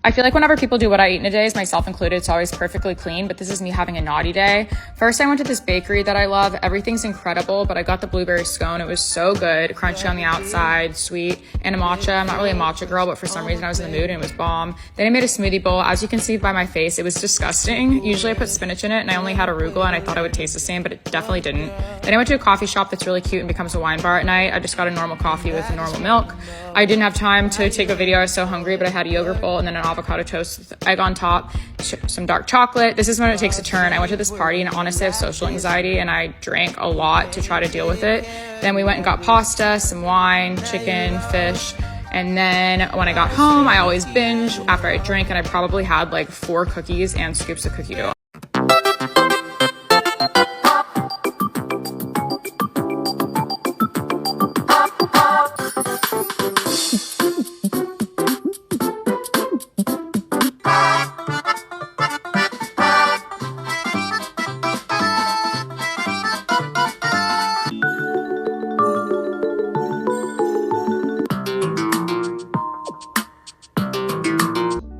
I feel like whenever people do what I eat in a day, myself included, it's always perfectly clean, but this is me having a naughty day. First, I went to this bakery that I love. Everything's incredible, but I got the blueberry scone. It was so good, crunchy on the outside, sweet, and a matcha. I'm not really a matcha girl, but for some reason I was in the mood and it was bomb. Then I made a smoothie bowl. As you can see by my face, it was disgusting. Usually I put spinach in it, and I only had arugula, and I thought it would taste the same, but it definitely didn't. Then I went to a coffee shop that's really cute and becomes a wine bar at night. I just got a normal coffee with normal milk. I didn't have time to take a video. I was so hungry, but I had a yogurt bowl and then an avocado toast with egg on top, some dark chocolate. This is when it takes a turn. I went to this party and honestly I have social anxiety and I drank a lot to try to deal with it. Then we went and got pasta, some wine, chicken, fish. And then when I got home, I always binge after I drink, and I probably had like 4 cookies and scoops of cookie dough.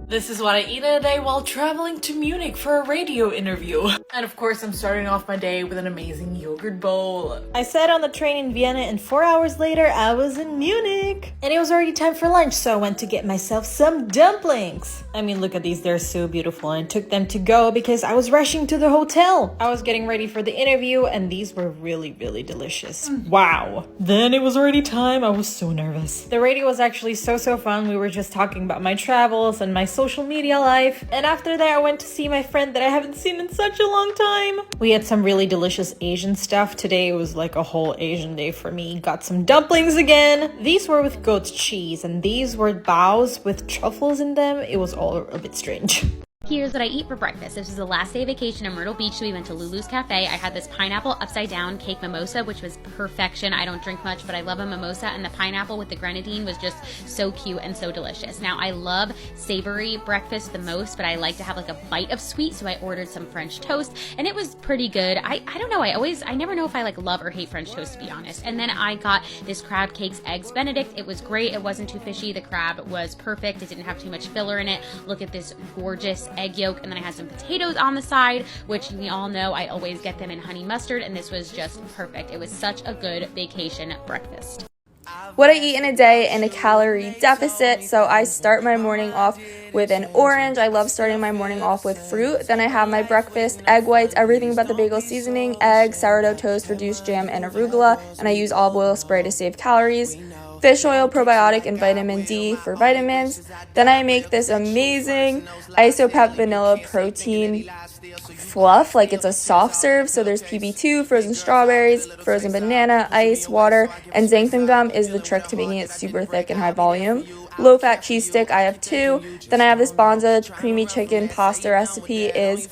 This is what I eat in a day while traveling to Munich for a radio interview. And of course, I'm starting off my day with an amazing yogurt bowl. I sat on the train in Vienna and 4 hours later, I was in Munich. And it was already time for lunch, so I went to get myself some dumplings. I mean, look at these, they're so beautiful. And I took them to go because I was rushing to the hotel. I was getting ready for the interview and these were really, really delicious. Wow. Then it was already time, I was so nervous. The radio was actually so fun. We were just talking about my travels and my social media life. And after that, I went to see my friend that I haven't seen in such a long time. We had some really delicious Asian stuff. Today was like a whole Asian day for me. Got some dumplings again. These were with goat cheese and these were baos with truffles in them. It was all a bit strange. Here's what I eat for breakfast. This was the last day of vacation in Myrtle Beach, so we went to Lulu's Cafe. I had this pineapple upside down cake mimosa, which was perfection. I don't drink much, but I love a mimosa, and the pineapple with the grenadine was just so cute and so delicious. Now, I love savory breakfast the most, but I like to have like a bite of sweet, so I ordered some French toast, and it was pretty good. I don't know, I never know if I like love or hate French toast, to be honest. And then I got this crab cakes eggs Benedict. It was great. It wasn't too fishy. The crab was perfect. It didn't have too much filler in it. Look at this gorgeous egg yolk, and then I had some potatoes on the side, which we all know I always get them in honey mustard, and this was just perfect. It was such a good vacation breakfast. What I eat in a day in a calorie deficit. So I start my morning off with an orange. I love starting my morning off with fruit. Then I have my breakfast, egg whites, everything but the bagel seasoning, egg, sourdough toast, reduced jam, and arugula, and I use olive oil spray to save calories. Fish oil, probiotic, and vitamin D for vitamins. Then I make this amazing Isopep vanilla protein fluff, like it's a soft serve. So there's PB2, frozen strawberries, frozen banana, ice, water, and xanthan gum is the trick to making it super thick and high volume. Low-fat cheese stick, I have 2. Then I have this Bonza creamy chicken pasta recipe is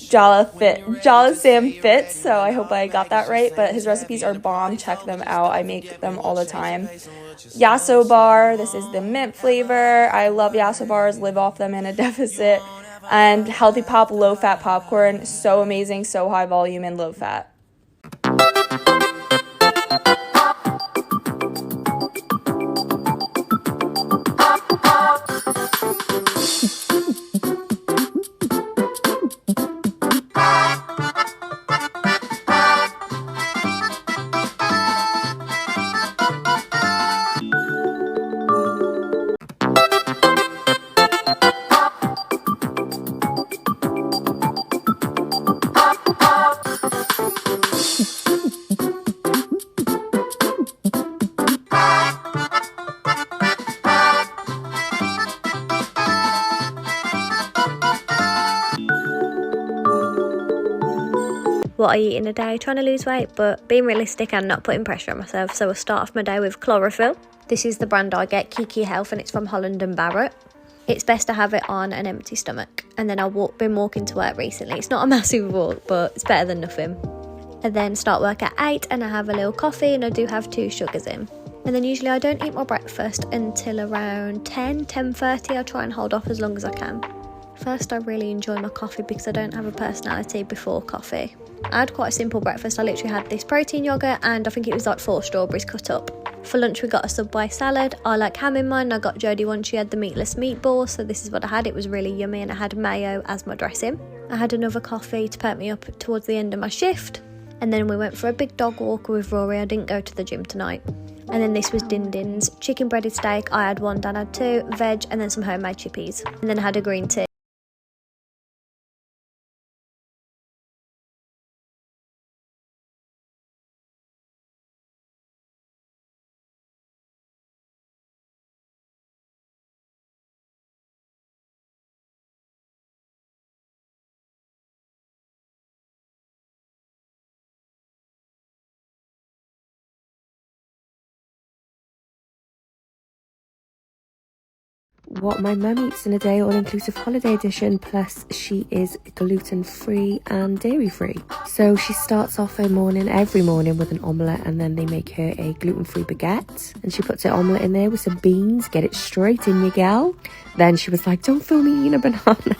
Jala Sam Fits, so I hope I got that right, but his recipes are bomb. Check them out. I make them all the time. Yasso bar, this is the mint flavor. I love Yasso bars, live off them in a deficit. And Healthy Pop low-fat popcorn, so amazing, so high volume and low-fat. What I eat in a day, trying to lose weight, but being realistic and not putting pressure on myself. So I start off my day with chlorophyll. This is the brand I get, Kiki Health, and it's from Holland and Barrett. It's best to have it on an empty stomach. And then I've been walking to work recently. It's not a massive walk, but it's better than nothing. And then start work at 8 and I have a little coffee, and I do have 2 sugars in. And then usually I don't eat my breakfast until around 10:30. I try and hold off as long as I can. First, I really enjoy my coffee because I don't have a personality before coffee. I had quite a simple breakfast. I literally had this protein yogurt and I think it was like 4 strawberries cut up. For lunch we got a Subway salad. I like ham in mine. I got Jodie one, she had the meatless meatball, so this is what I had. It was really yummy and I had mayo as my dressing. I had another coffee to perk me up towards the end of my shift, and then we went for a big dog walk with Rory. I didn't go to the gym tonight. And then this was Din Din's chicken breaded steak. I had one, Dan had two, veg, and then some homemade chippies, and then I had a green tea. What my mum eats in a day, all-inclusive holiday edition, plus she is gluten-free and dairy-free. So she starts off her morning every morning with an omelette, and then they make her a gluten-free baguette, and she puts her omelette in there with some beans. Get it straight in, your gal. Then she was like, don't film me eating a banana.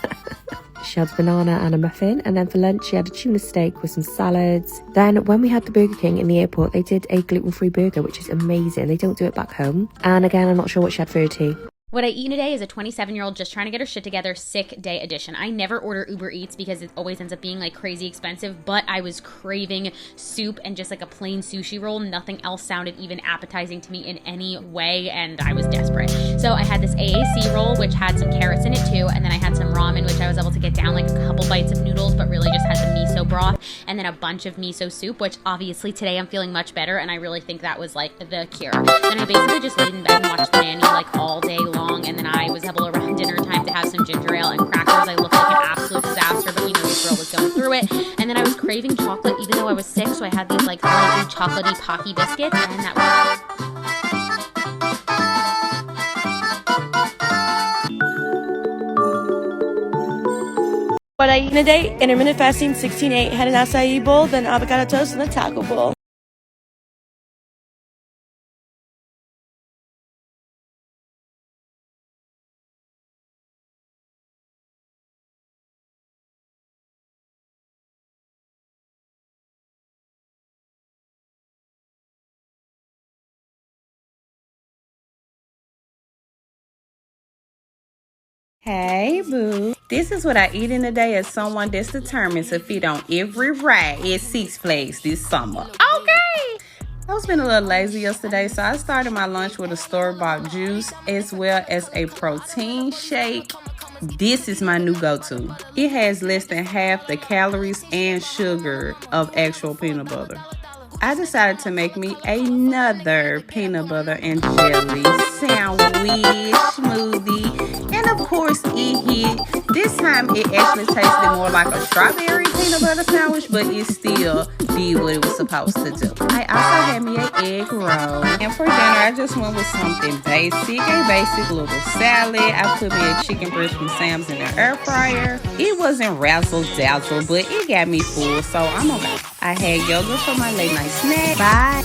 She had a banana and a muffin, and then for lunch she had a tuna steak with some salads. Then when we had the Burger King in the airport, they did a gluten-free burger, which is amazing. They don't do it back home. And again, I'm not sure what she had for her tea. What I eat in a day is a 27-year-old just trying to get her shit together, sick day edition. I never order Uber Eats because it always ends up being like crazy expensive, but I was craving soup and just like a plain sushi roll. Nothing else sounded even appetizing to me in any way, and I was desperate. So I had this AAC roll, which had some carrots in it too, and then I had some ramen, which I was able to get down like a couple bites of noodles, but really just had the miso broth, and then a bunch of miso soup, which obviously today I'm feeling much better, and I really think that was like the cure. Then I basically just laid in bed and watched The Nanny like all day long. And then I was able around dinner time to have some ginger ale and crackers. I looked like an absolute disaster, but you know, this girl was going through it. And then I was craving chocolate even though I was sick, so I had these like lightly chocolatey Pocky biscuits, and that was What I eat in a day: intermittent fasting, 16-8, had an acai bowl, then avocado toast, and a taco bowl. Hey boo, this is what I eat in a day as someone that's determined to fit on every ride at Six Flags this summer. Okay! I was being a little lazy yesterday, so I started my lunch with a store-bought juice as well as a protein shake. This is my new go-to. It has less than half the calories and sugar of actual peanut butter. I decided to make me another peanut butter and jelly sandwich smoothie, and of course it hit. This time it actually tasted more like a strawberry peanut butter sandwich, but it still did what it was supposed to do. I also had me an egg roll, and for dinner I just went with something basic, a basic little salad. I put me a chicken breast from Sam's in the air fryer. It wasn't razzle dazzle, but it got me full, so I'm okay. I had yogurt for my late night snack. Bye.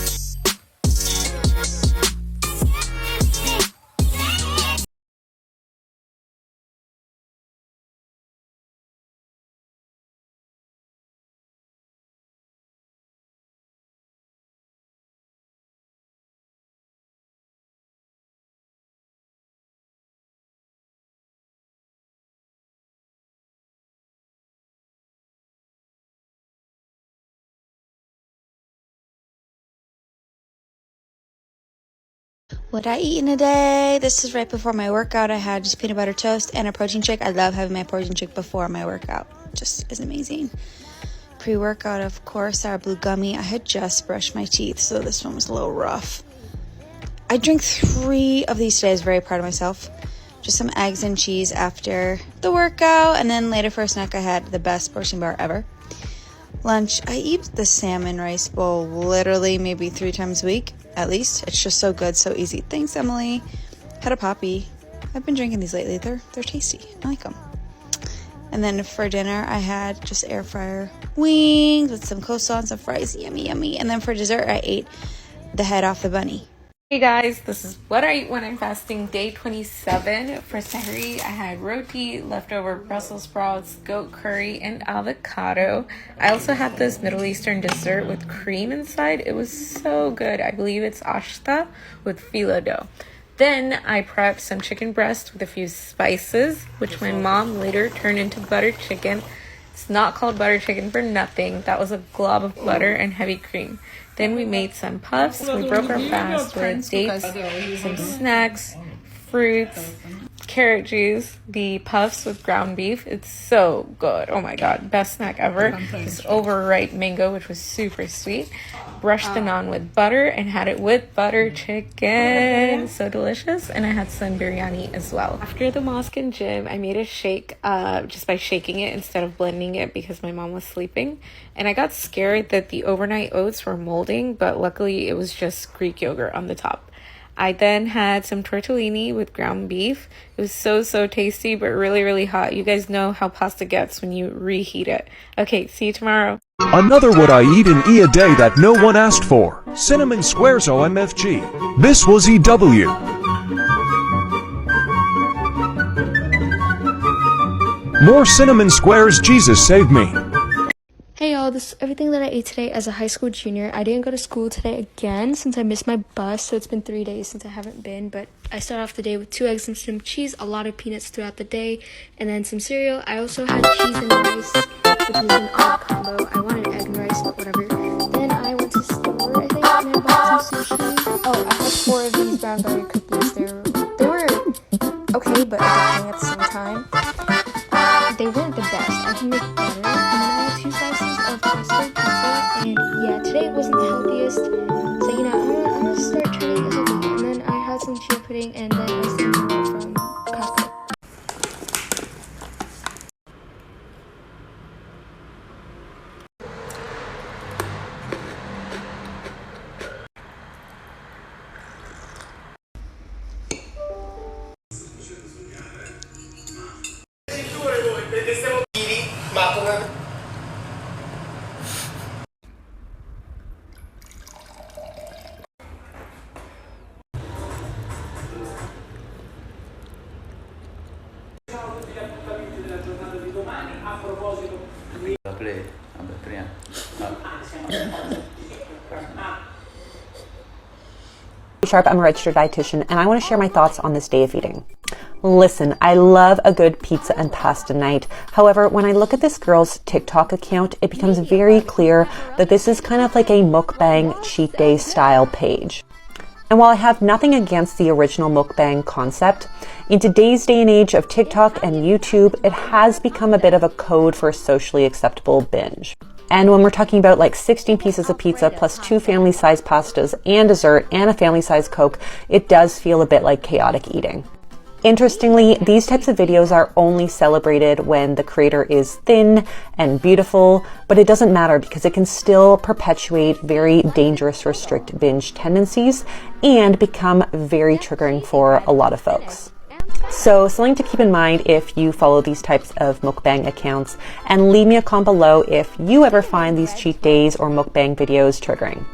What I eat in a day: this is right before my workout. I had just peanut butter toast and a protein shake. I love having my protein shake before my workout. Just is amazing. Pre-workout, of course, our blue gummy. I had just brushed my teeth, so this one was a little rough. I drank 3 of these today. I was very proud of myself. Just some eggs and cheese after the workout, and then later for a snack I had the best protein bar ever. Lunch, I eat the salmon rice bowl literally maybe 3 times a week. At least. It's just so good, so easy. Thanks, Emily. Had a poppy. I've been drinking these lately. They're tasty. I like them. And then for dinner, I had just air fryer wings with some coleslaw and some fries. Yummy, yummy. And then for dessert, I ate the head off the bunny. Hey guys, this is what I eat when I'm fasting, day 27. For Sahari, I had roti, leftover Brussels sprouts, goat curry, and avocado. I also had this Middle Eastern dessert with cream inside. It was so good. I believe it's ashta with filo dough. Then I prepped some chicken breast with a few spices, which my mom later turned into butter chicken. It's not called butter chicken for nothing. That was a glob of butter and heavy cream. Then we made some puffs. We broke our fast with dates, some snacks, fruits, carrot juice, the puffs with ground beef. It's so good. Oh my god, best snack ever. This overripe mango, which was super sweet. Brushed the naan with butter and had it with butter chicken. So delicious. And I had some biryani as well. After the mosque and gym, I made a shake just by shaking it instead of blending it because my mom was sleeping. And I got scared that the overnight oats were molding, but luckily it was just Greek yogurt on the top. I then had some tortellini with ground beef. It was so tasty, but really hot. You guys know how pasta gets when you reheat it. Okay, see you tomorrow. Another what I eat and eat a day that no one asked for. Cinnamon Squares OMFG. This was EW. More cinnamon squares, Jesus save me. Hey y'all, this is everything that I ate today as a high school junior. I didn't go to school today again since I missed my bus, so it's been 3 days since I haven't been, but I started off the day with 2 eggs and some cheese, a lot of peanuts throughout the day, and then some cereal. I also had cheese and rice, which is an odd combo. I wanted egg and rice, but whatever. Then I went to the store, I think, and I bought some sushi. Oh, I had 4 of these brown butter cookies. They were okay, but addicting at the same time. They weren't the best. I can make better. And then I had 2 slices of custard pizza, and yeah, today it wasn't the healthiest. So you know, I'm gonna start trying to eat healthy. And then I had some chia pudding, and then a cinnamon roll from Costco. Sharp. I'm a registered dietitian, and I want to share my thoughts on this day of eating. Listen, I love a good pizza and pasta night. However, when I look at this girl's TikTok account, it becomes very clear that this is kind of like a mukbang cheat day style page. And while I have nothing against the original mukbang concept, in today's day and age of TikTok and YouTube, it has become a bit of a code for a socially acceptable binge. And when we're talking about like 16 pieces of pizza plus 2 family-sized pastas and dessert and a family-sized Coke, it does feel a bit like chaotic eating. Interestingly, these types of videos are only celebrated when the creator is thin and beautiful, but it doesn't matter because it can still perpetuate very dangerous restrict binge tendencies and become very triggering for a lot of folks. So something to keep in mind if you follow these types of mukbang accounts, and leave me a comment below if you ever find these cheat days or mukbang videos triggering.